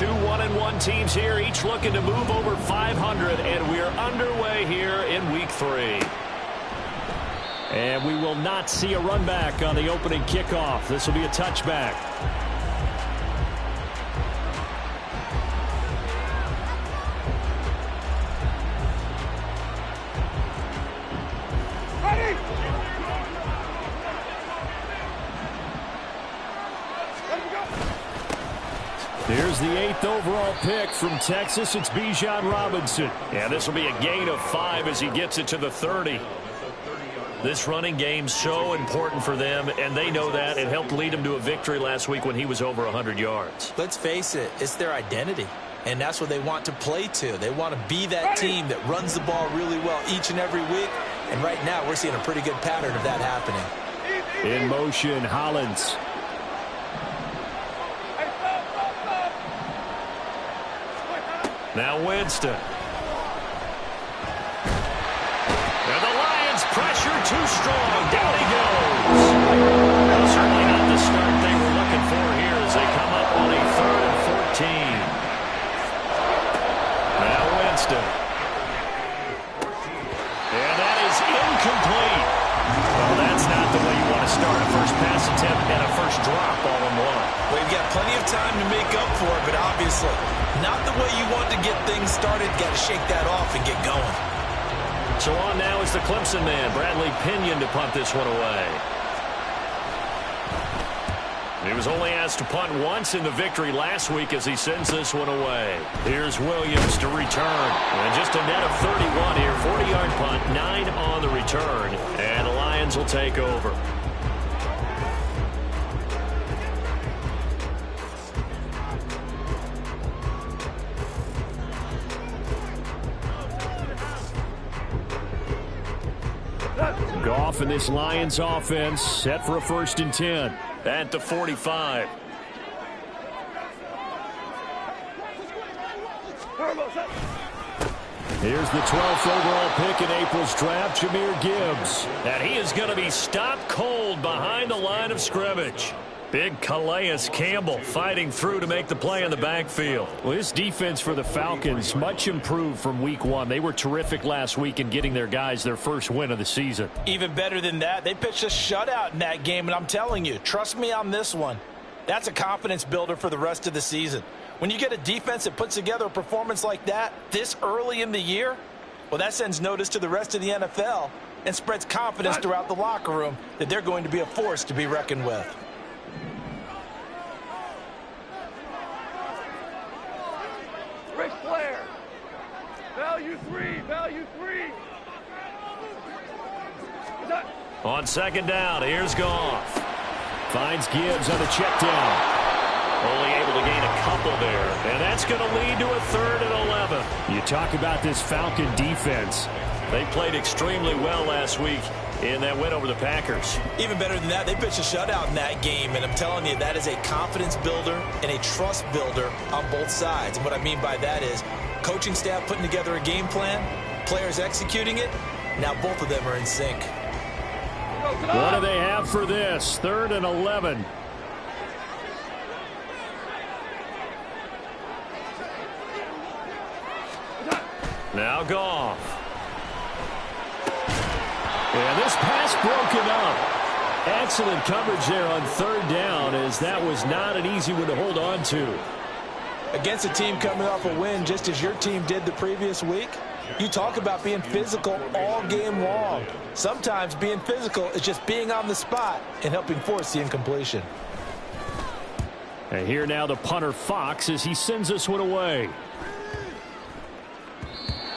Two 1-1 teams here, each looking to move over 500, and we're underway here in Week 3. And we will not see a run back on the opening kickoff. This will be a touchback. Ready? Here's the 8th overall pick from Texas. It's Bijan Robinson. And this will be a gain of 5 as he gets it to the 30. This running game's so important for them, and they know that. It helped lead them to a victory last week when he was over 100 yards. Let's face it, it's their identity, and that's what they want to play to. They want to be that team that runs the ball really well each and every week, and right now we're seeing a pretty good pattern of that happening. In motion, Hollins. Now Winston. And the Lions pressure too strong. Down he goes. Well, certainly not the start they were looking for here as they come up on a 3rd and 14. Now Winston. And that is incomplete. Well, that's not the way you want to start a first pass attempt and a first drop all in one. Well, you've got plenty of time to make up for it, but obviously not the way you want to get things started. Got to shake that off and get going. So on now is the Clemson man, Bradley Pinion, to punt this one away. He was only asked to punt once in the victory last week as he sends this one away. Here's Williams to return. And just a net of 31 here. 40-yard punt, 9 on the return. And the Lions will take over. Goff and this Lions offense set for a 1st and 10 at the 45. Here's the 12th overall pick in April's draft, Jahmyr Gibbs. And he is going to be stopped cold behind the line of scrimmage. Big Calais Campbell fighting through to make the play in the backfield. Well, this defense for the Falcons, much improved from week 1. They were terrific last week in getting their guys their first win of the season. Even better than that, they pitched a shutout in that game, and I'm telling you, trust me on this one. That's a confidence builder for the rest of the season. When you get a defense that puts together a performance like that this early in the year, well, that sends notice to the rest of the NFL and spreads confidence throughout the locker room that they're going to be a force to be reckoned with. Ric Flair. Value 3. Value 3. On 2nd down, here's Goff. Finds Gibbs on the check down. Only able to gain a couple there. And that's going to lead to a 3rd and 11. You talk about this Falcon defense. They played extremely well last week in that win over the Packers. Even better than that, they pitched a shutout in that game, and I'm telling you, that is a confidence builder and a trust builder on both sides. And what I mean by that is coaching staff putting together a game plan, players executing it. Now both of them are in sync. What do they have for this? 3rd and 11. Now Goff. And this pass broken up. Excellent coverage there on 3rd down, as that was not an easy one to hold on to. Against a team coming off a win just as your team did the previous week, you talk about being physical all game long. Sometimes being physical is just being on the spot and helping force the incompletion. And here now the punter Fox as he sends this one away.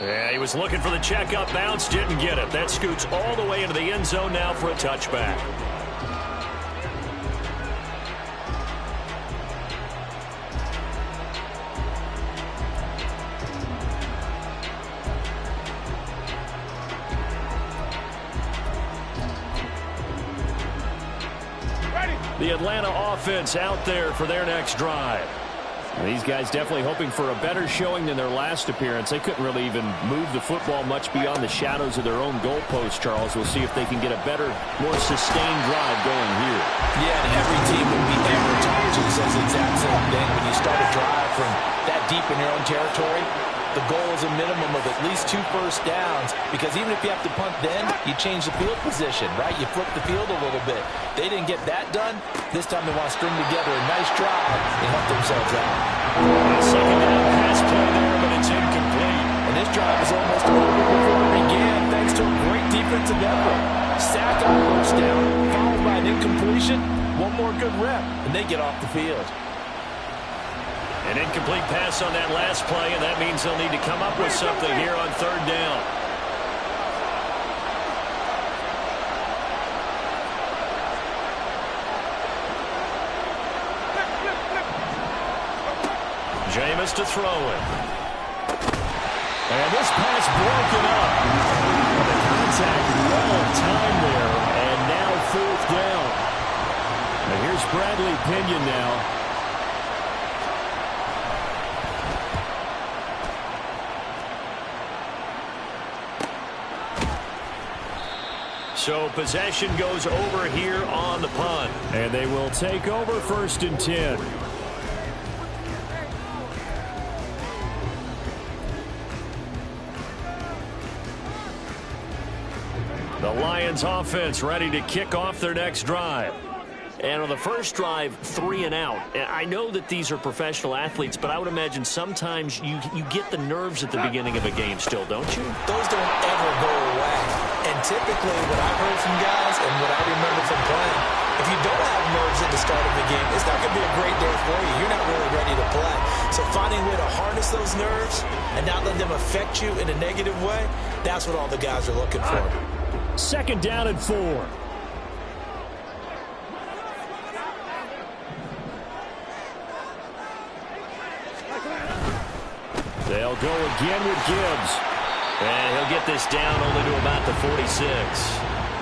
Yeah, he was looking for the check-up bounce, didn't get it. That scoots all the way into the end zone now for a touchback. The Atlanta offense out there for their next drive. These guys definitely hoping for a better showing than their last appearance. They couldn't really even move the football much beyond the shadows of their own goalpost, Charles. We'll see if they can get a better, more sustained drive going here. Yeah, and every team would be advertising says the exact same thing. When you start a drive from deep in your own territory, the goal is a minimum of at least 2 first downs, because even if you have to punt then, you change the field position, right? You flip the field a little bit. They didn't get that done. This time they want to string together a nice drive and help themselves out. Second down pass play there, but it's incomplete. And this drive is almost over before it began, thanks to a great defensive effort. Sack on first down, followed by an incompletion. One more good rep, and they get off the field. An incomplete pass on that last play, and that means they'll need to come up with something here on third down. Jameis to throw it. And this pass broken up. The contact well timed there, and now fourth down. And here's Bradley Pinion now. So possession goes over here on the punt. And they will take over 1st and 10. The Lions offense ready to kick off their next drive. And on the first drive, 3 and out. I know that these are professional athletes, but I would imagine sometimes you get the nerves at the beginning of a game still, don't you? Those don't ever go away. And typically what I've heard from guys and what I remember from playing, if you don't have nerves at the start of the game, it's not going to be a great day for you. You're not really ready to play. So finding a way to harness those nerves and not let them affect you in a negative way, that's what all the guys are looking for. 2nd down and 4. They'll go again with Gibbs. And he'll get this down only to about the 46.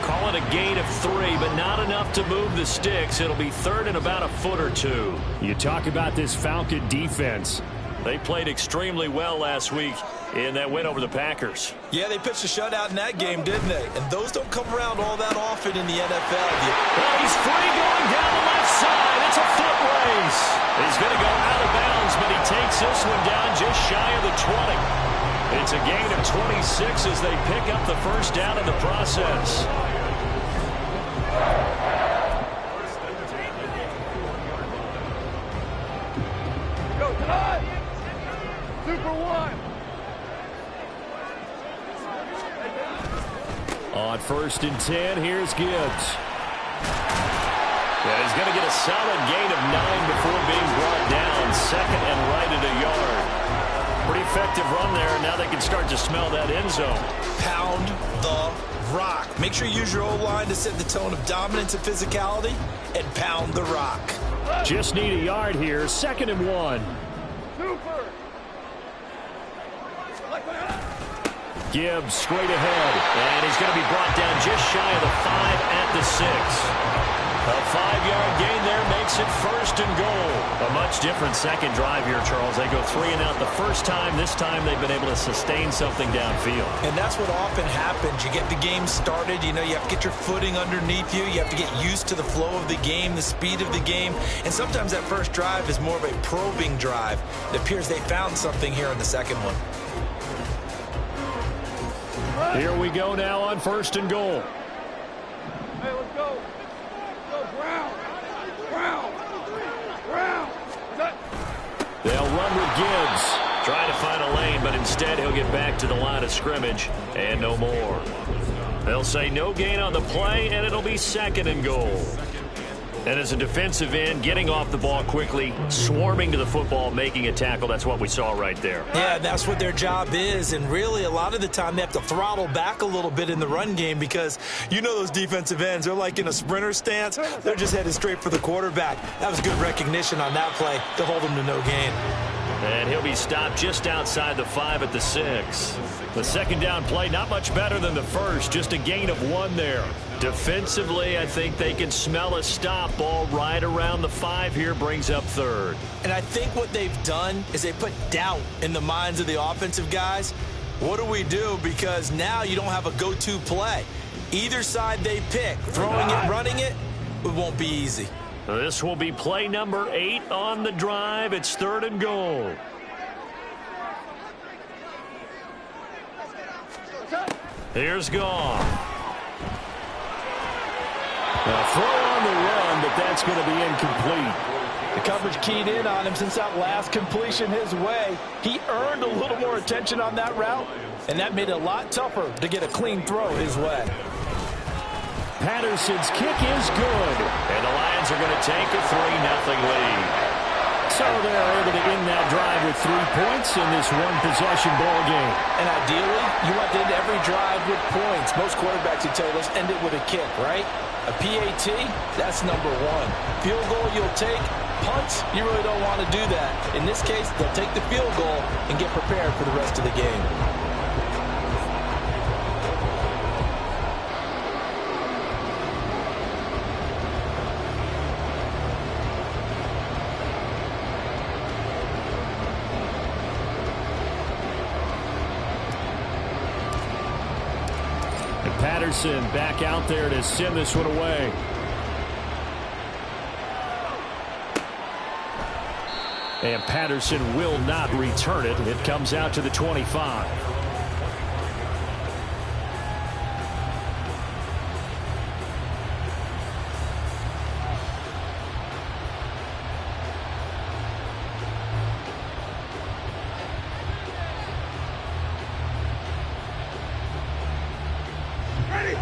Call it a gain of 3, but not enough to move the sticks. It'll be 3rd and about a foot or 2. You talk about this Falcon defense. They played extremely well last week in that win over the Packers. Yeah, they pitched a shutout in that game, didn't they? And those don't come around all that often in the NFL. Well, he's free going down the left side. It's a foot race. He's going to go out of bounds, but he takes this one down just shy of the 20. It's a gain of 26 as they pick up the first down in the process. Go, Todd! Super 1! On 1st and 10, here's Gibbs. Yeah, he's going to get a solid gain of 9 before being brought down. 2nd and right at a yard. Pretty effective run there, and now they can start to smell that end zone. Pound the rock. Make sure you use your O-line to set the tone of dominance and physicality, and pound the rock. Just need a yard here. 2nd and 1. Super! Gibbs straight ahead, and he's going to be brought down just shy of the 5 at the 6. A 5-yard gain there makes it 1st and goal. A much different second drive here, Charles. They go 3 and out the first time. This time they've been able to sustain something downfield. And that's what often happens. You get the game started. You know, you have to get your footing underneath you. You have to get used to the flow of the game, the speed of the game. And sometimes that first drive is more of a probing drive. It appears they found something here in the second one. Here we go now on 1st and goal. Hey, let's go. Go, Brown. Brown. Brown. They'll run with Gibbs. Trying to find a lane, but instead he'll get back to the line of scrimmage and no more. They'll say no gain on the play, and it'll be 2nd and goal. And as a defensive end, getting off the ball quickly, swarming to the football, making a tackle, that's what we saw right there. Yeah, that's what their job is. And really, a lot of the time, they have to throttle back a little bit in the run game because you know those defensive ends, they're like in a sprinter stance. They're just headed straight for the quarterback. That was good recognition on that play to hold them to no gain. And he'll be stopped just outside the 5 at the 6. The second down play, not much better than the first, just a gain of 1 there. Defensively, I think they can smell a stop. Ball right around the 5 here, brings up 3rd. And I think what they've done is they put doubt in the minds of the offensive guys. What do we do? Because now you don't have a go-to play. Either side they pick, throwing it, running it, it won't be easy. This will be play number 8 on the drive. It's 3rd and goal. Here's Goff. A throw on the run, but that's going to be incomplete. The coverage keyed in on him since that last completion his way. He earned a little more attention on that route, and that made it a lot tougher to get a clean throw his way. Patterson's kick is good, and the Lions are going to take a 3-0 lead. So they're able to end that drive with 3 points in this one-possession ball game. And ideally, you want to end every drive with points. Most quarterbacks would tell you, let's end it with a kick, right? A PAT, that's number 1. Field goal you'll take. Punts, you really don't want to do that. In this case, they'll take the field goal and get prepared for the rest of the game. Patterson back out there to send this one away. And Patterson will not return it. It comes out to the 25.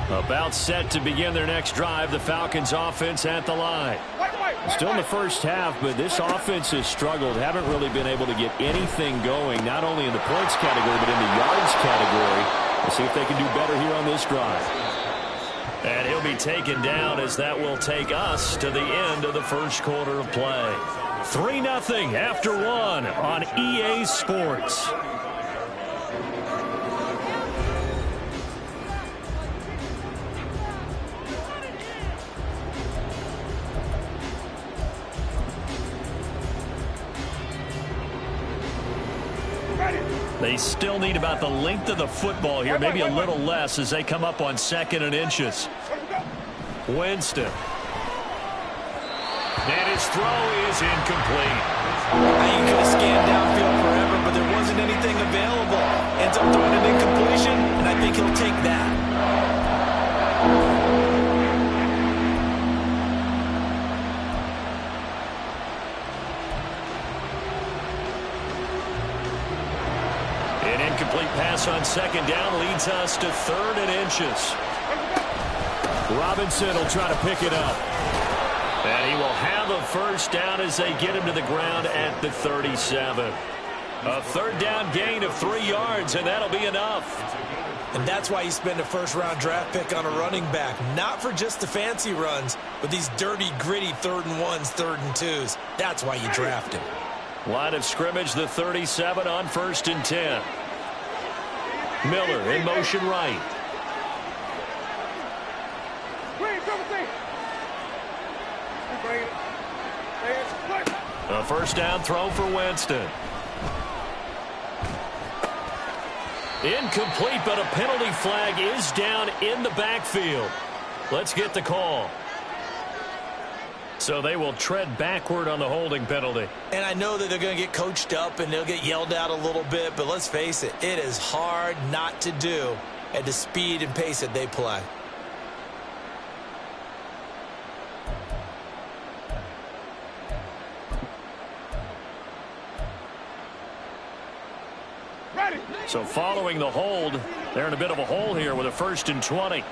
About set to begin their next drive. The Falcons offense at the line. Still in the first half, but this offense has struggled. Haven't really been able to get anything going, not only in the points category, but in the yards category. We'll see if they can do better here on this drive. And he'll be taken down as that will take us to the end of the first quarter of play. 3-0 after 1 on EA Sports. They still need about the length of the football here, maybe a little less as they come up on 2nd and inches. Winston. And his throw is incomplete. You could have scanned downfield forever, but there wasn't anything available. Ends up throwing an incompletion, and I think he'll take that. Pass on 2nd down leads us to 3rd and inches. Robinson will try to pick it up. And he will have a first down as they get him to the ground at the 37. A 3rd down gain of 3 yards, and that'll be enough. And that's why you spend a first-round draft pick on a running back. Not for just the fancy runs, but these dirty, gritty 3rd and 1s, 3rd and 2s. That's why you draft him. Line of scrimmage, the 37 on 1st and 10. Miller in motion right. A first down throw for Winston. Incomplete, but a penalty flag is down in the backfield. Let's get the call. So they will tread backward on the holding penalty. And I know that they're going to get coached up and they'll get yelled at a little bit, but let's face it, it is hard not to do at the speed and pace that they play. Ready. So following the hold, they're in a bit of a hole here with a 1st and 20.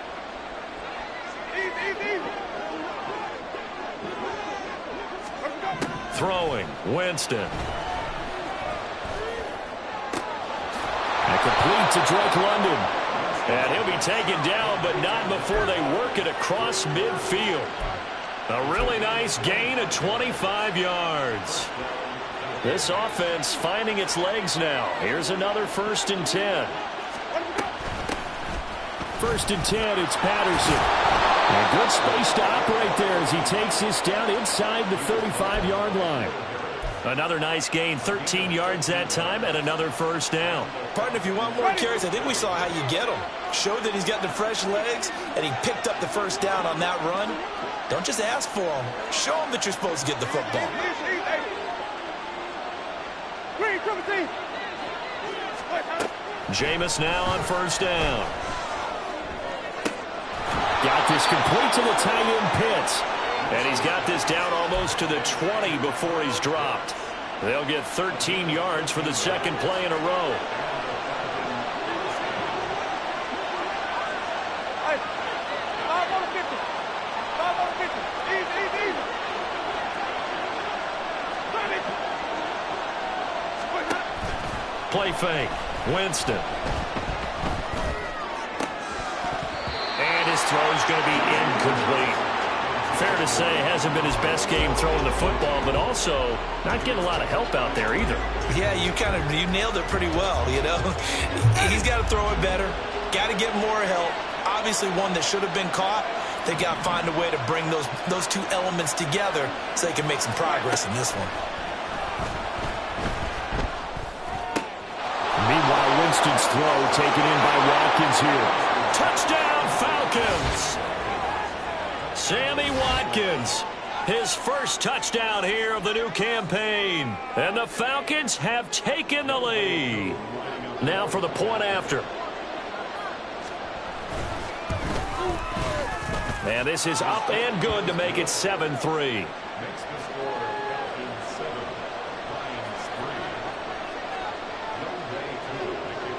Throwing, Winston. And complete to Drake London. And he'll be taken down, but not before they work it across midfield. A really nice gain of 25 yards. This offense finding its legs now. Here's another 1st and 10. 1st and 10, it's Patterson. And good space to operate there as he takes this down inside the 35-yard line. Another nice gain, 13 yards that time, and another first down. Partner, if you want more carries, I think we saw how you get him. Showed that he's got the fresh legs, and he picked up the first down on that run. Don't just ask for him. Show him that you're supposed to get the football. Jameis now on first down. Got this complete to the tight end Pitts. And he's got this down almost to the 20 before he's dropped. They'll get 13 yards for the second play in a row. Hey, 5 on the 50. 5 on the 50. Easy, easy, easy. Play fake. Winston. And his throw is going to be incomplete. Fair to say, hasn't been his best game throwing the football, but also not getting a lot of help out there either. Yeah, you nailed it pretty well, you know. He's got to throw it better, got to get more help. Obviously one that should have been caught. They got to find a way to bring those two elements together so they can make some progress in this one. Meanwhile, Winston's throw taken in by Watkins here. Touchdown, Falcons! Sammy Watkins, his first touchdown here of the new campaign. And the Falcons have taken the lead. Now for the point after. And this is up and good to make it 7-3.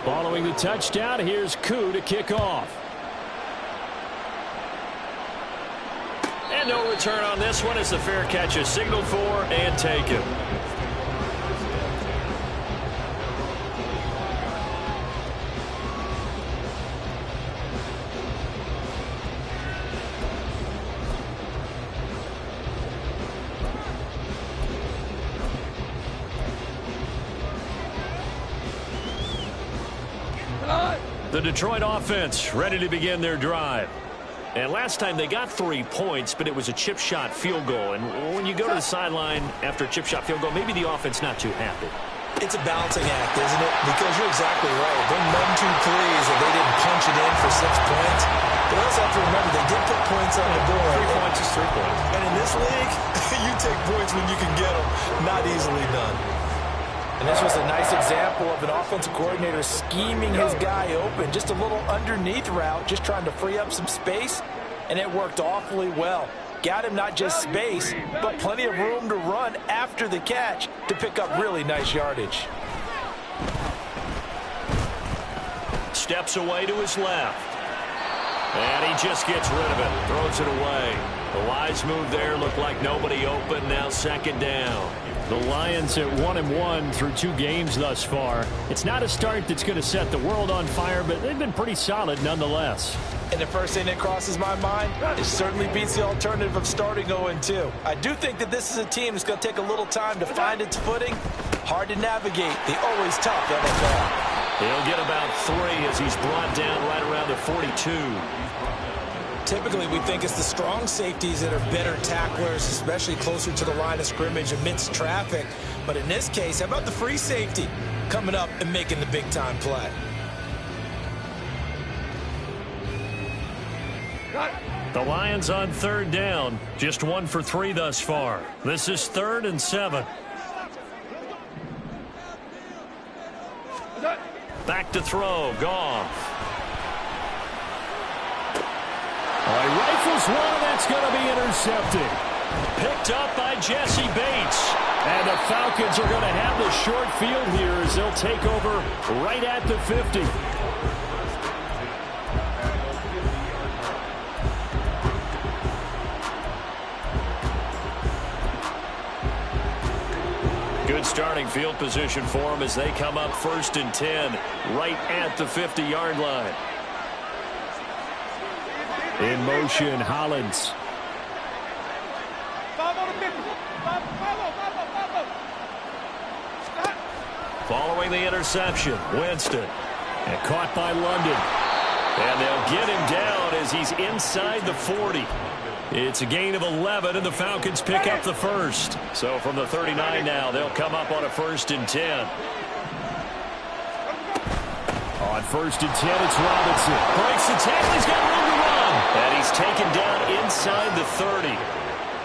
Following the touchdown, here's Koo to kick off. And no return on this one as the fair catch is signaled for and taken. The Detroit offense ready to begin their drive. And last time they got 3 points, but it was a chip shot field goal. And when you go to the sideline after a chip shot field goal, maybe the offense not too happy. It's a balancing act, isn't it? Because you're exactly right. They're none too pleased that they didn't punch it in for 6 points. But also have to remember, they did put points on the board. 3 points is 3 points. And in this league, you take points when you can get them. Not easily done. And this was a nice example of an offensive coordinator scheming his guy open. Just a little underneath route, just trying to free up some space. And it worked awfully well. Got him not just space, but plenty of room to run after the catch to pick up really nice yardage. Steps away to his left. And he just gets rid of it. Throws it away. The wise move there. Looked like nobody open. Now second down. The Lions at 1-1 through 2 games thus far. It's not a start that's going to set the world on fire, but they've been pretty solid nonetheless. And the first thing that crosses my mind, it certainly beats the alternative of starting 0-2. I do think that this is a team that's going to take a little time to find its footing. Hard to navigate. The always tough NFL. He'll get about 3 as he's brought down right around the 42. Typically, we think it's the strong safeties that are better tacklers, especially closer to the line of scrimmage amidst traffic. But in this case, how about the free safety coming up and making the big-time play? The Lions on third down. Just 1 for 3 thus far. This is 3rd and 7. Back to throw. Goff. He rifles one that's going to be intercepted. Picked up by Jesse Bates. And the Falcons are going to have the short field here as they'll take over right at the 50. Good starting field position for them as they come up 1st and 10 right at the 50-yard line. In motion, Hollins. Following the interception, Winston. And caught by London. And they'll get him down as he's inside the 40. It's a gain of 11, and the Falcons pick up the first. So from the 39 now, they'll come up on a 1st and 10. On 1st and 10, it's Robinson. Breaks the tackle, he's got room to run. And he's taken down inside the 30.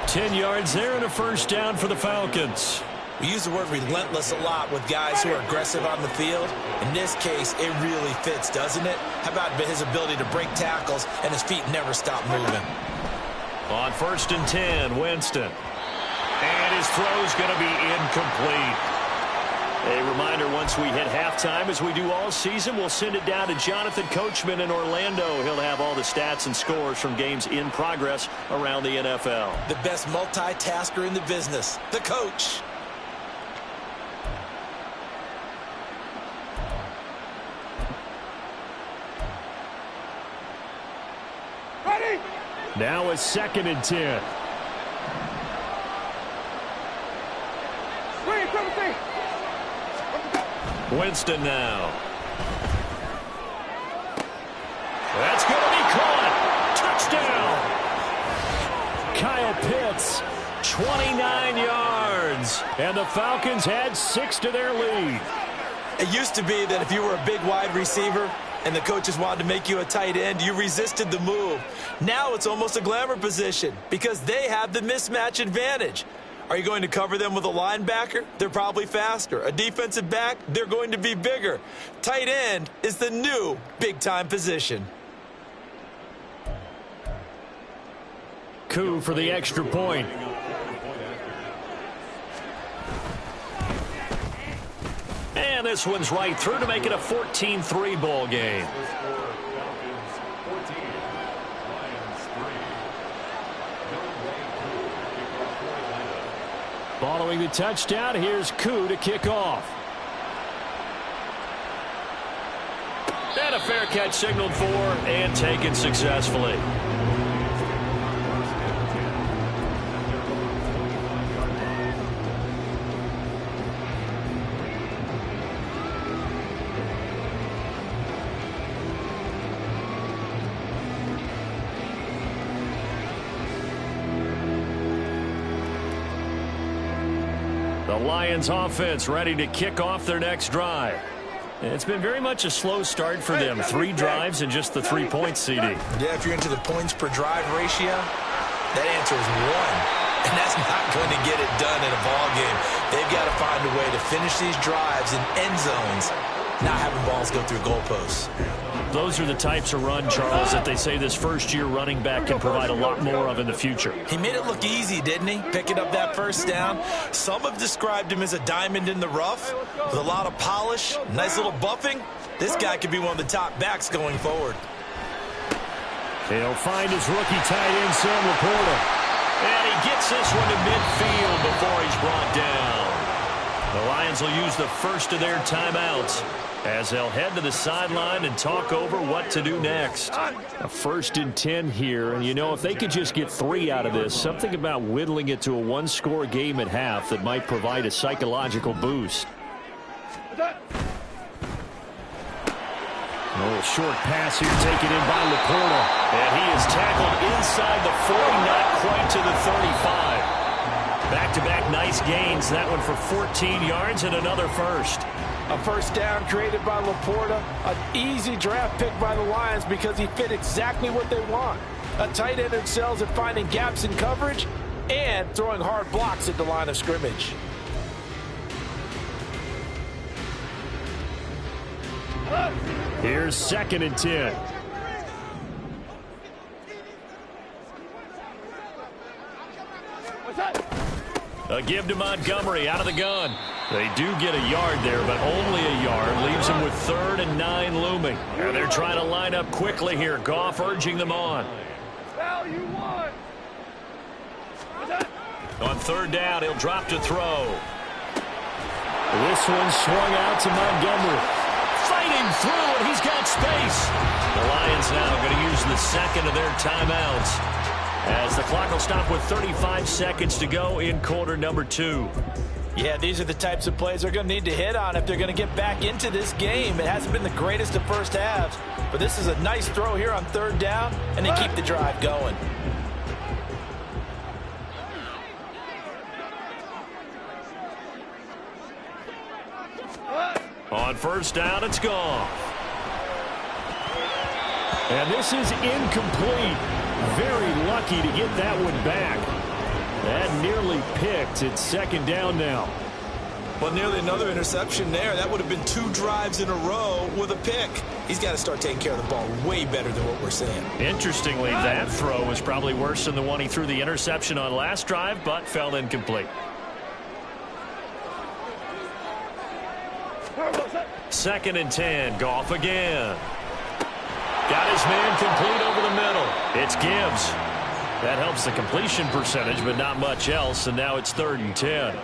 10 yards there and a 1st down for the Falcons. We use the word relentless a lot with guys who are aggressive on the field. In this case, it really fits, doesn't it? How about his ability to break tackles and his feet never stop moving? On 1st and 10, Winston. And his throw's going to be incomplete. A reminder, once we hit halftime, as we do all season, we'll send it down to Jonathan Coachman in Orlando. He'll have all the stats and scores from games in progress around the NFL. The best multitasker in the business, the coach. Ready? Now a 2nd and 10. Green, Timothy. Winston now. That's going to be caught. Touchdown. Kyle Pitts, 29 yards. And the Falcons add 6 to their lead. It used to be that if you were a big wide receiver and the coaches wanted to make you a tight end, you resisted the move. Now it's almost a glamour position because they have the mismatch advantage. Are you going to cover them with a linebacker? They're probably faster. A defensive back? They're going to be bigger. Tight end is the new big-time position. Coup for the extra point. And this one's right through to make it a 14-3 ball game. Following the touchdown, here's Koo to kick off. And a fair catch signaled for and taken successfully. The Lions offense ready to kick off their next drive. It's been very much a slow start for them. 3 drives and just the 3 points, CD. Yeah, if you're into the points per drive ratio, that answer is 1. And that's not going to get it done in a ball game. They've got to find a way to finish these drives in end zones, not having balls go through goalposts. Those are the types of run, Charles, that they say this first-year running back can provide a lot more of in the future. He made it look easy, didn't he? Picking up that first down. Some have described him as a diamond in the rough with a lot of polish, nice little buffing. This guy could be one of the top backs going forward. He'll find his rookie tight end, Sam Laporta. And he gets this one to midfield before he's brought down. The Lions will use the first of their timeouts as they'll head to the sideline and talk over what to do next. A 1st and 10 here, and you know, if they could just get 3 out of this, something about whittling it to a 1-score game at half that might provide a psychological boost. A little short pass here taken in by Laporta. And he is tackled inside the 40, not quite to the 35. Back-to-back nice gains. That one for 14 yards and another first. A first down created by Laporta. An easy draft pick by the Lions because he fit exactly what they want. A tight end excels at finding gaps in coverage and throwing hard blocks at the line of scrimmage. Here's 2nd and 10. A give to Montgomery out of the gun. They do get a yard there, but only a yard. Leaves them with 3rd and 9 looming. And they're trying to line up quickly here. Goff urging them on. On 3rd down, he'll drop to throw. This one swung out to Montgomery. Fighting through, and he's got space. The Lions now going to use the 2nd of their timeouts, as the clock will stop with 35 seconds to go in quarter number 2. Yeah, these are the types of plays they're going to need to hit on if they're going to get back into this game. It hasn't been the greatest of first halves, but this is a nice throw here on 3rd down, and they keep the drive going. On 1st down, it's gone. And this is incomplete. Very lucky to get that one back. That nearly picked. It's 2nd down now. Well, nearly another interception there. That would have been 2 drives in a row with a pick. He's got to start taking care of the ball way better than what we're seeing. Interestingly, that throw was probably worse than the one he threw the interception on last drive, but fell incomplete. Second and 10. Goff again. Got his man complete over the middle. It's Gibbs. That helps the completion percentage, but not much else, and now it's 3rd and 10.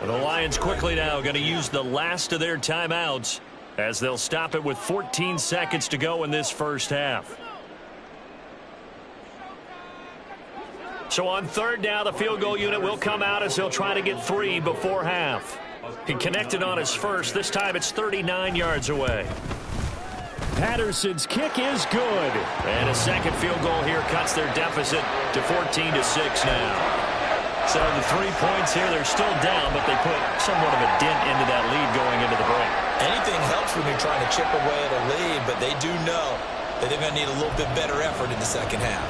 The Lions quickly now going to use the last of their timeouts as they'll stop it with 14 seconds to go in this first half. So on 3rd down, the field goal unit will come out as they'll try to get 3 before half. He connected on his first. This time it's 39 yards away. Patterson's kick is good. And a second field goal here cuts their deficit to 14-6 now. So the 3 points here, they're still down, but they put somewhat of a dent into that lead going into the break. Anything helps when you're trying to chip away at a lead, but they do know that they're going to need a little bit better effort in the second half.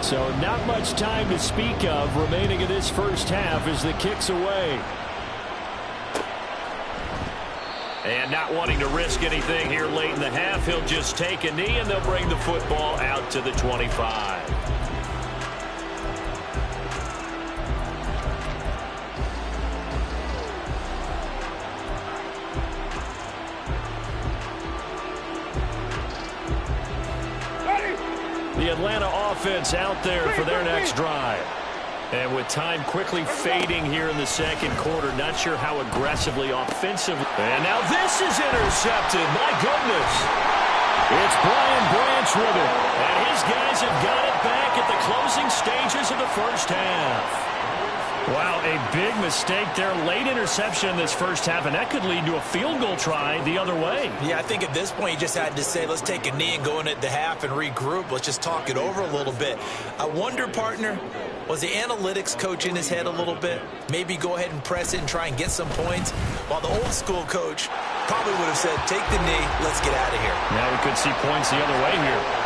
So not much time to speak of remaining in this first half as the kick's away. And not wanting to risk anything here late in the half, he'll just take a knee and they'll bring the football out to the 25. The Atlanta offense out there for their next drive. And with time quickly fading here in the second quarter, not sure how aggressively offensive. And now this is intercepted. My goodness. It's Brian Branch with it. And his guys have got it back at the closing stages of the first half. Wow, a big mistake there. Late interception in this first half, and that could lead to a field goal try the other way. Yeah, I think at this point you just had to say, let's take a knee and go in at the half and regroup. Let's just talk it over a little bit. I wonder, partner, was the analytics coach in his head a little bit? Maybe go ahead and press it and try and get some points? While the old school coach probably would have said, take the knee, let's get out of here. Now we could see points the other way here.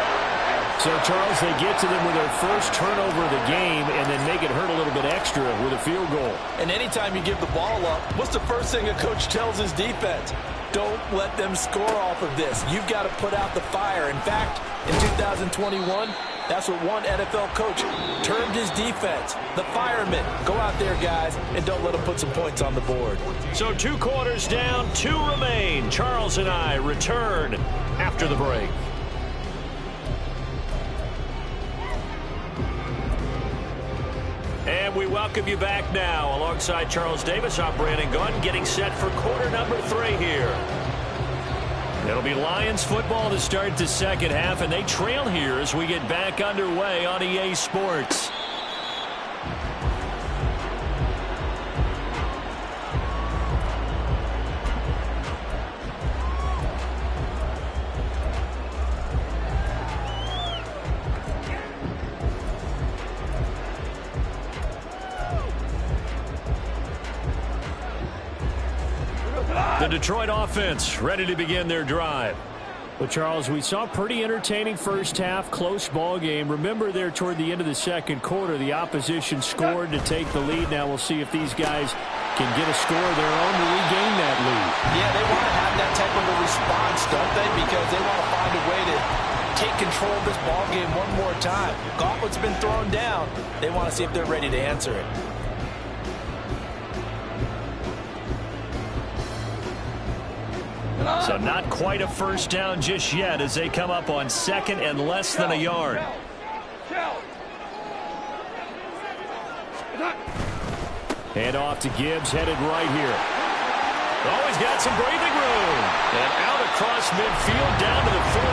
So, Charles, they get to them with their first turnover of the game and then make it hurt a little bit extra with a field goal. And anytime you give the ball up, what's the first thing a coach tells his defense? Don't let them score off of this. You've got to put out the fire. In fact, in 2021, that's what one NFL coach termed his defense. The firemen. Go out there, guys, and don't let them put some points on the board. So 2 quarters down, 2 remain. Charles and I return after the break. And we welcome you back now. Alongside Charles Davis, I'm Brandon Gunn, getting set for quarter number 3 here. It'll be Lions football to start the second half, and they trail here as we get back underway on EA Sports. The Detroit offense ready to begin their drive. Well, Charles, we saw a pretty entertaining first half, close ball game. Remember there toward the end of the second quarter, the opposition scored to take the lead. Now we'll see if these guys can get a score of their own to regain that lead. Yeah, they want to have that type of a response, don't they? Because they want to find a way to take control of this ball game one more time. Gauntlet's been thrown down. They want to see if they're ready to answer it. So not quite a first down just yet as they come up on second and less than a yard. Hand off to Gibbs, headed right here. Oh, he's got some breathing room. And out across midfield down to the 45.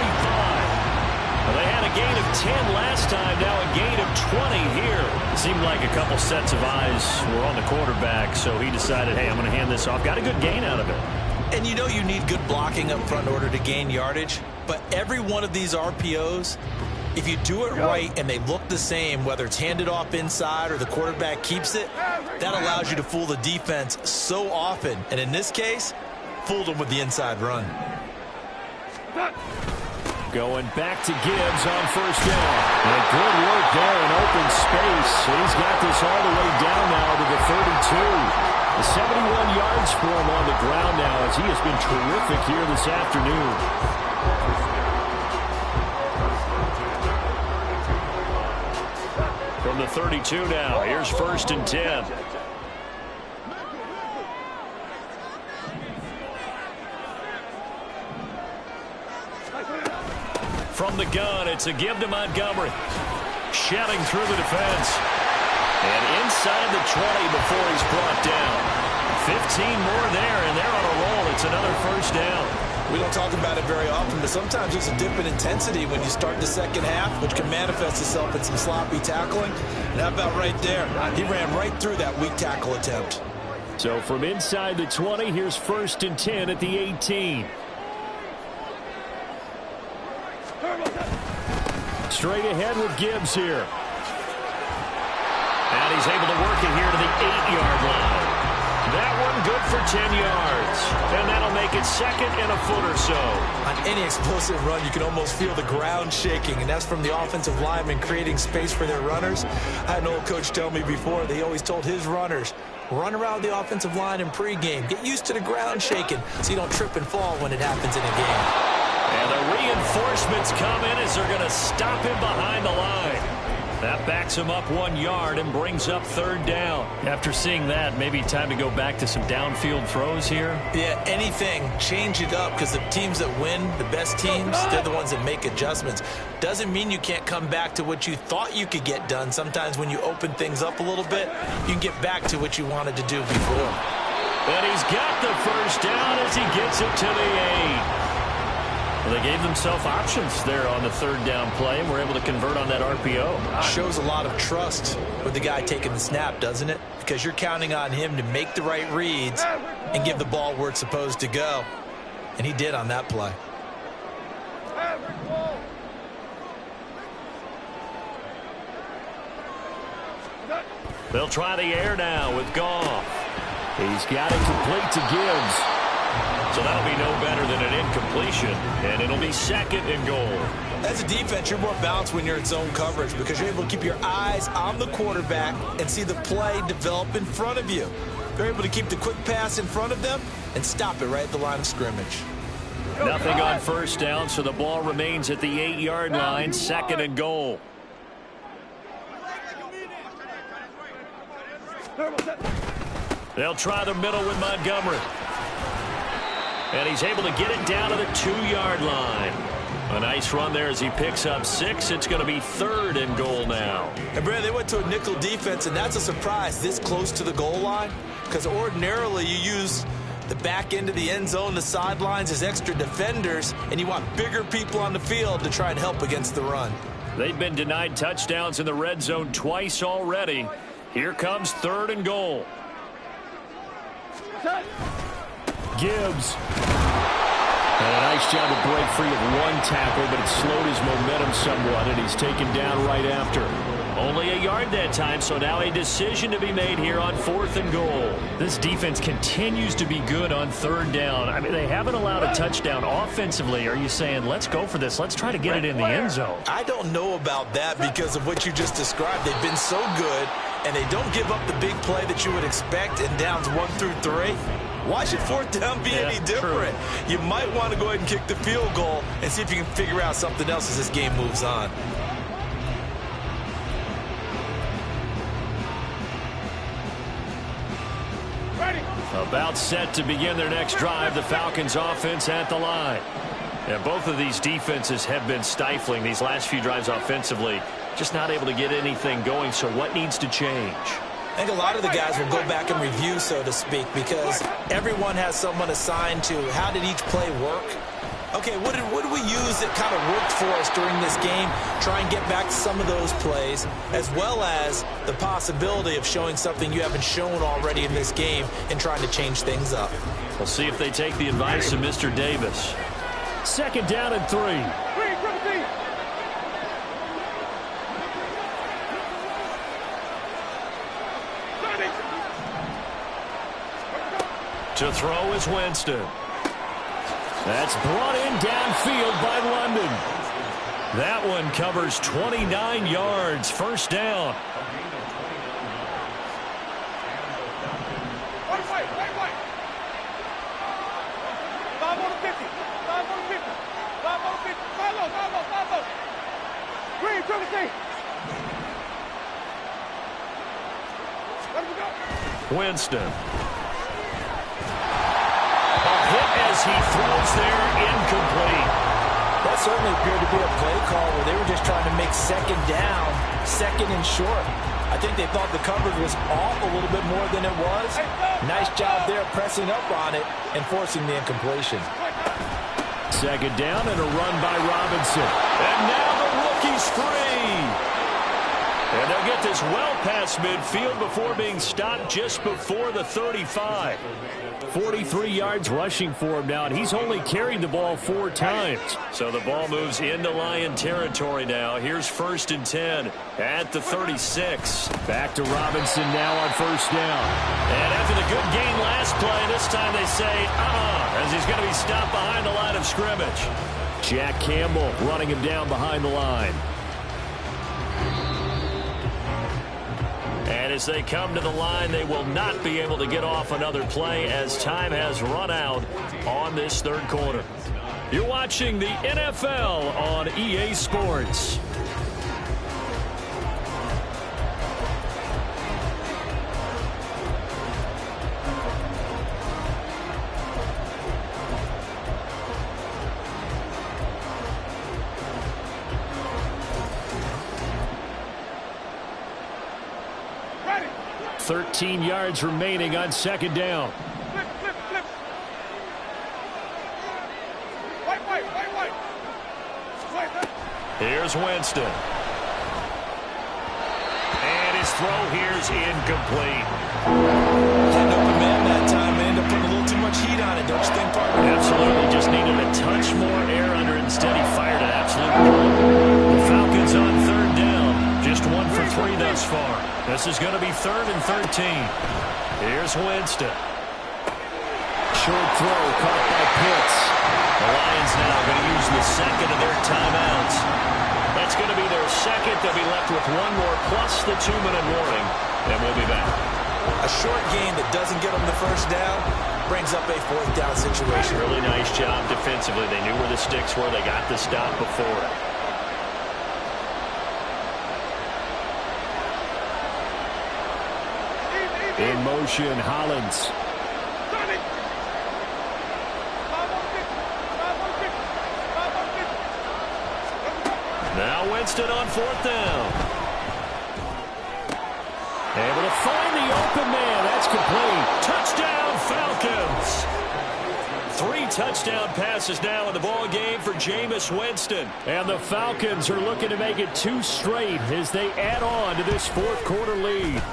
Well, they had a gain of 10 last time, now a gain of 20 here. It seemed like a couple sets of eyes were on the quarterback, so he decided, hey, I'm going to hand this off. Got a good gain out of it. And you know you need good blocking up front in order to gain yardage, but every one of these RPOs, if you do it right and they look the same, whether it's handed off inside or the quarterback keeps it, that allows you to fool the defense so often. And in this case, fooled them with the inside run. Going back to Gibbs on first down. And good work there in open space. He's got this all the way down now to the 32. 71 yards for him on the ground now as he has been terrific here this afternoon. From the 32 now, here's 1st and 10. From the gun, it's a give to Montgomery. Shedding through the defense. And inside the 20 before he's brought down. 15 more there, and they're on a roll. It's another 1st down. We don't talk about it very often, but sometimes there's a dip in intensity when you start the second half, which can manifest itself in some sloppy tackling. And how about right there? He ran right through that weak tackle attempt. So from inside the 20, here's 1st and 10 at the 18. Straight ahead with Gibbs here. And he's able to work it here to the 8-yard line. That one good for 10 yards. And that'll make it 2nd and a foot or so. On any explosive run, you can almost feel the ground shaking, and that's from the offensive linemen creating space for their runners. I had an old coach tell me before, they always told his runners, run around the offensive line in pregame. Get used to the ground shaking so you don't trip and fall when it happens in a game. And the reinforcements come in as they're going to stop him behind the line. That backs him up 1 yard and brings up 3rd down. After seeing that, maybe time to go back to some downfield throws here. Yeah, anything. Change it up, because the teams that win, the best teams, they're the ones that make adjustments. Doesn't mean you can't come back to what you thought you could get done. Sometimes when you open things up a little bit, you can get back to what you wanted to do before. And he's got the 1st down as he gets it to the 8. Well, they gave themselves options there on the 3rd down play and were able to convert on that RPO. Shows a lot of trust with the guy taking the snap, doesn't it? Because you're counting on him to make the right reads and give the ball where it's supposed to go. And he did on that play. They'll try the air now with Goff. He's got it complete to Gibbs. So that'll be no better than an incompletion, and it'll be 2nd and goal. As a defense, you're more balanced when you're in zone coverage because you're able to keep your eyes on the quarterback and see the play develop in front of you. You're able to keep the quick pass in front of them and stop it right at the line of scrimmage. Nothing on 1st down, so the ball remains at the 8-yard line, 2nd and goal. They'll try the middle with Montgomery. And he's able to get it down to the 2-yard line. A nice run there as he picks up 6. It's going to be 3rd and goal now. And, Brad, they went to a nickel defense, and that's a surprise this close to the goal line because ordinarily you use the back end of the end zone, the sidelines as extra defenders, and you want bigger people on the field to try and help against the run. They've been denied touchdowns in the red zone twice already. Here comes 3rd and goal. Gibbs. And a nice job to break free of 1 tackle, but it slowed his momentum somewhat, and he's taken down right after. Only a yard that time, so now a decision to be made here on 4th and goal. This defense continues to be good on 3rd down. I mean, they haven't allowed a touchdown offensively. Are you saying, let's go for this, let's try to get it in the end zone? I don't know about that because of what you just described. They've been so good, and they don't give up the big play that you would expect in downs 1 through 3. Why should 4th down be any different? True. You might want to go ahead and kick the field goal and see if you can figure out something else as this game moves on. About set to begin their next drive, the Falcons offense at the line. And both of these defenses have been stifling these last few drives offensively. Just not able to get anything going, so what needs to change? I think a lot of the guys will go back and review, so to speak, because everyone has someone assigned to how did each play work. Okay, what did we use that kind of worked for us during this game? Try and get back to some of those plays, as well as the possibility of showing something you haven't shown already in this game and trying to change things up. We'll see if they take the advice of Mr. Davis. 2nd down and 3. To throw is Winston. That's brought in downfield by London. That one covers 29 yards. First down. Wait. 5 on the 50. 5 on the 50. 5 on the 50. 5 low. Green, triple T. Let him go. Winston. A hit as he throws there, incomplete. That certainly appeared to be a play call where they were just trying to make second down, second and short. I think they thought the coverage was off a little bit more than it was. Nice job there pressing up on it and forcing the incompletion. Second down and a run by Robinson. And now the rookie's free. And they'll get this well past midfield before being stopped just before the 35. 43 yards rushing for him now, and he's only carried the ball 4 times. So the ball moves into Lion territory now. Here's 1st and 10 at the 36. Back to Robinson now on first down. And after the good gain last play, this time they say, as he's going to be stopped behind the line of scrimmage. Jack Campbell running him down behind the line. And as they come to the line, they will not be able to get off another play as time has run out on this third quarter. You're watching the NFL on EA Sports. Ready. 13 yards remaining on second down. Flip. Wait. Here's Winston. And his throw here's incomplete. Had an open man that time. They ended up putting a little too much heat on it, don't you think, partner? Absolutely. Just needed a touch more air under it. Instead, he fired it absolutely. The Falcons on third down. Just 1 for 3 thus far. This is going to be 3rd and 13. Here's Winston. Short throw caught by Pitts. The Lions now going to use the second of their timeouts. That's going to be their second. They'll be left with 1 more plus the 2-minute warning. And we'll be back. A short gain that doesn't get them the first down brings up a 4th down situation. Really nice job defensively. They knew where the sticks were. They got the stop before it. In motion, Hollins. Now Winston on 4th down. Able to find the open man. That's complete. Touchdown, Falcons. 3 touchdown passes now in the ball game for Jameis Winston. And the Falcons are looking to make it 2 straight as they add on to this 4th quarter lead.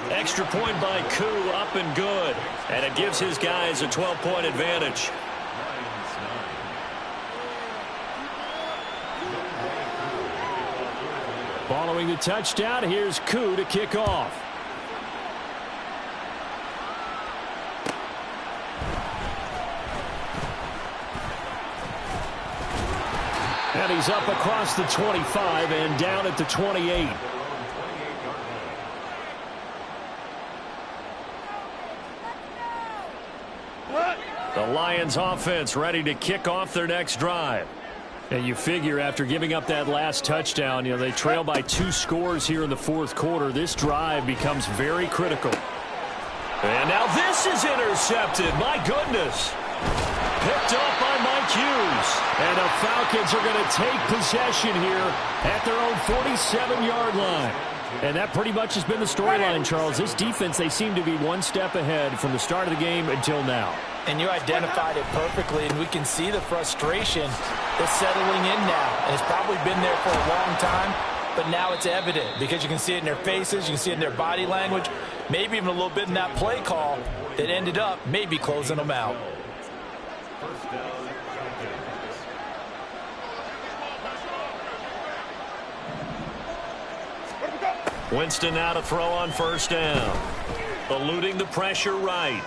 Extra point by Koo, up and good. And it gives his guys a 12-point advantage. Following the touchdown, here's Koo to kick off. And he's up across the 25 and down at the 28. The Lions offense ready to kick off their next drive. And you figure after giving up that last touchdown, they trail by 2 scores here in the 4th quarter. This drive becomes very critical. And now this is intercepted. My goodness. Picked up by Mike Hughes. And the Falcons are going to take possession here at their own 47-yard line. And that pretty much has been the storyline, Charles. This defense, they seem to be 1 step ahead from the start of the game until now. And you identified it perfectly, and we can see the frustration that's settling in now. And it's probably been there for a long time, but now it's evident because you can see it in their faces, you can see it in their body language, maybe even a little bit in that play call that ended up maybe closing them out. Winston now to throw on first down. Eluding the pressure right.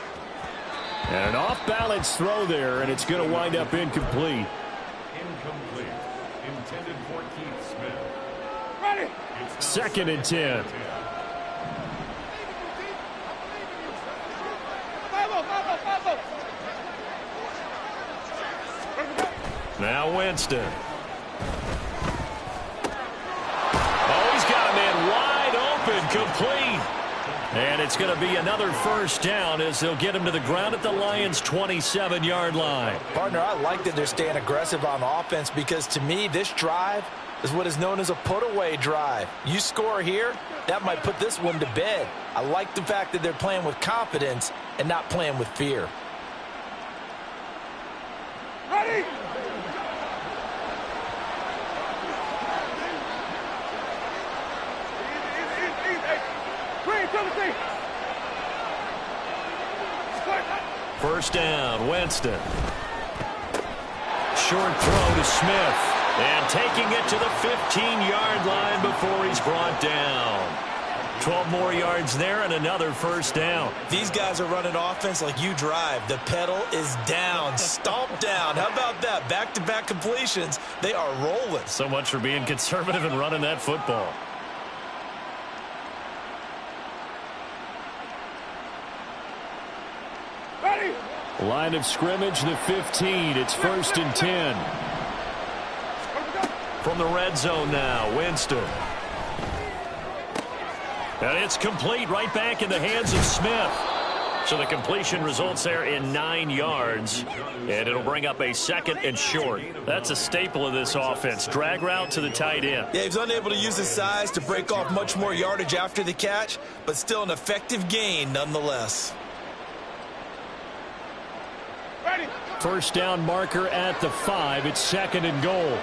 And an off-balance throw there, and it's going to wind up incomplete. 2nd and 10. Now Winston. Oh, he's got a man wide open, complete. And it's going to be another first down as they'll get him to the ground at the Lions' 27-yard line. Partner, I like that they're staying aggressive on offense because to me, this drive is what is known as a put-away drive. You score here, that might put this one to bed. I like the fact that they're playing with confidence and not playing with fear. Ready? First down, Winston. Short throw to Smith. And taking it to the 15-yard line before he's brought down. 12 more yards there and another first down. These guys are running offense like you drive. The pedal is down, stomp down. How about that? Back-to-back completions. They are rolling. So much for being conservative and running that football. Ready? Line of scrimmage, the 15. It's 1st and 10. From the red zone now, Winston. And it's complete right back in the hands of Smith. So the completion results there in 9 yards. And it'll bring up a 2nd and short. That's a staple of this offense. Drag route to the tight end. Yeah, he's unable to use his size to break off much more yardage after the catch, but still an effective gain nonetheless. Ready? First down marker at the 5. It's 2nd and goal.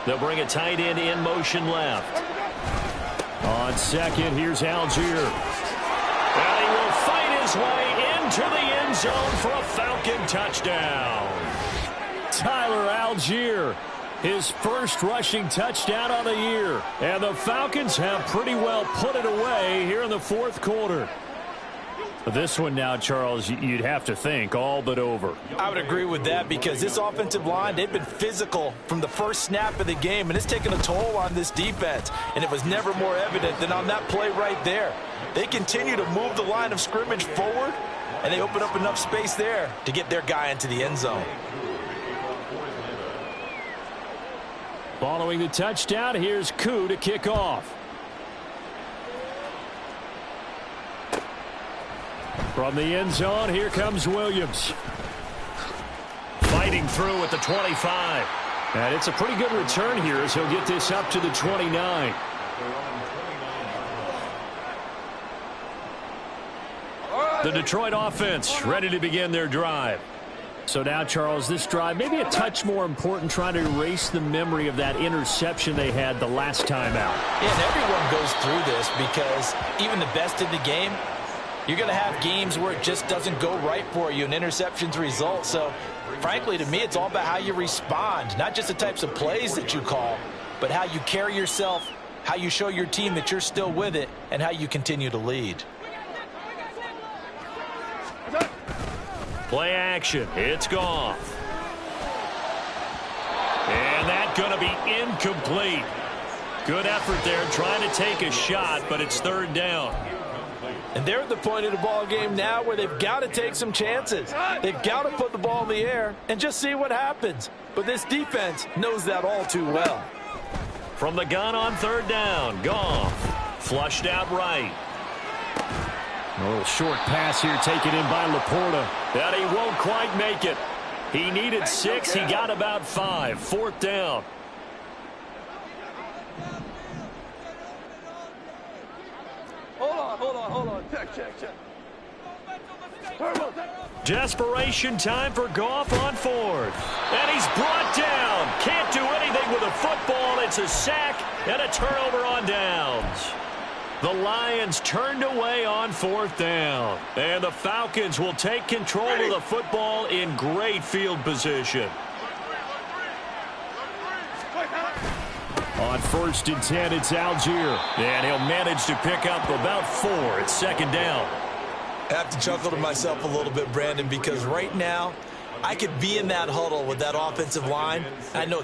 They'll bring a tight end in motion left. On 2nd, here's Algier. And he will fight his way into the end zone for a Falcon touchdown. Tyler Algier, his first rushing touchdown of the year. And the Falcons have pretty well put it away here in the 4th quarter. This one now, Charles, you'd have to think all but over. I would agree with that because this offensive line, they've been physical from the first snap of the game, and it's taken a toll on this defense, and it was never more evident than on that play right there. They continue to move the line of scrimmage forward, and they open up enough space there to get their guy into the end zone. Following the touchdown, here's Koo to kick off. From the end zone, here comes Williams. Fighting through at the 25. And it's a pretty good return here as he'll get this up to the 29. The Detroit offense ready to begin their drive. So now, Charles, this drive maybe a touch more important, trying to erase the memory of that interception they had the last time out. Yeah, and everyone goes through this because even the best in the game, you're going to have games where it just doesn't go right for you and interceptions result. So, frankly, to me, it's all about how you respond, not just the types of plays that you call, but how you carry yourself, how you show your team that you're still with it, and how you continue to lead. Play action. It's gone. And that's going to be incomplete. Good effort there trying to take a shot, but it's 3rd down. And they're at the point of the ball game now where they've got to take some chances. They've got to put the ball in the air and just see what happens. But this defense knows that all too well. From the gun on 3rd down, Goff. Flushed out right. A little short pass here taken in by Laporta. And he won't quite make it. He needed 6. He got about 5. 4th down. Hold on. Check. Desperation time for Goff on 4th. And he's brought down. Can't do anything with a football. It's a sack and a turnover on downs. The Lions turned away on 4th down. And the Falcons will take control of the football in great field position. On 1st and 10, it's Algier. And he'll manage to pick up about 4. It's 2nd down. I have to chuckle to myself a little bit, Brandon, because right now I could be in that huddle with that offensive line. I know